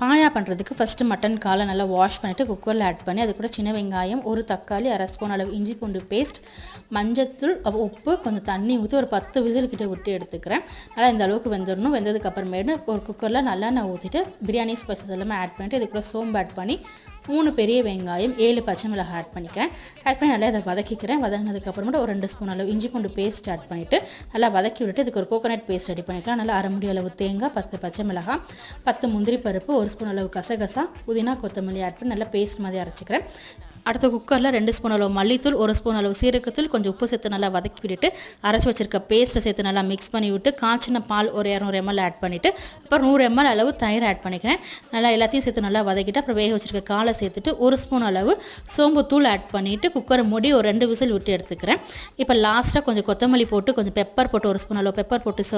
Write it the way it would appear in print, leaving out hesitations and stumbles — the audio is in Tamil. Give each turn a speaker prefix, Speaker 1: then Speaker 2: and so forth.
Speaker 1: பாயா பண்ணுறதுக்கு ஃபஸ்ட்டு மட்டன் காலை நல்லா வாஷ் பண்ணிவிட்டு குக்கரில் ஆட் பண்ணி அது கூட சின்ன வெங்காயம், ஒரு தக்காளி, அரை ஸ்பூன் அளவு இஞ்சி பூண்டு பேஸ்ட், மஞ்சத்தூள், உப்பு, கொஞ்சம் தண்ணி ஊற்றி ஒரு 10 விசில் கிட்ட விட்டு எடுத்துக்கிறேன். நல்லா இந்த அளவுக்கு வெந்துடணும். வெந்ததுக்கு அப்புறமேட்டு ஒரு குக்கரில் நல்லா நான் ஊற்றிட்டு பிரியாணி ஸ்பைசஸ் எல்லாமே ஆட் பண்ணிவிட்டு இது கூட சோம்பு ஆட் பண்ணி 3 பெரிய வெங்காயம், 7 பச்சை மிளகாய் ஆட் பண்ணிக்கிறேன். ஆட் பண்ணி நல்லா இதை வதக்கிக்கிறேன். வதங்கினதுக்கப்புறமேட்டு ஒரு 2 ஸ்பூன் அளவு இஞ்சி பூண்டு பேஸ்ட் ஆட் பண்ணிவிட்டு நல்லா வதக்கி விட்டுட்டு இதுக்கு ஒரு கோகோனட் பேஸ்ட் ரெடி பண்ணிக்கலாம். நல்லா அரை முடி அளவு தேங்காய், 10 பச்சை மிளகாய், 10 முந்திரி பருப்பு, 1 ஸ்பூன் அளவு கசகசா, புதினா, கொத்தமல்லி ஆட் பண்ணி நல்லா பேஸ்ட் மாதிரி அரைச்சிக்கிறேன். அடுத்த குக்கரில் 2 ஸ்பூன் அளவு மல்லித்தூள், 1 ஸ்பூன் அளவு சீரகத்தூள், கொஞ்சம் உப்பு சேர்த்து நல்லா வதக்கி விட்டுட்டு அரைச்சி வச்சிருக்க பேஸ்ட்டை சேர்த்து நல்லா மிக்ஸ் பண்ணி விட்டு காய்ச்சின பால் ஒரு 200 ml ஆட் பண்ணிவிட்டு அப்புறம் 100 ml அளவு தயிர் ஆட் பண்ணிக்கிறேன். நல்லா எல்லாத்தையும் சேர்த்து நல்லா வதக்கிட்டு அப்புறம் வேக வச்சிருக்க காலை சேர்த்துட்டு 1 ஸ்பூன் அளவு சோம்பு தூள் ஆட் பண்ணிவிட்டு குக்கரை மூடி ஒரு 2 விசில் விட்டு எடுத்துக்கிறேன். இப்போ லாஸ்ட்டாக கொஞ்சம் கொத்தமல்லி போட்டு கொஞ்சம் பெப்பர் போட்டு 1 ஸ்பூன் அளவு பெப்பர் போட்டு சர்வ்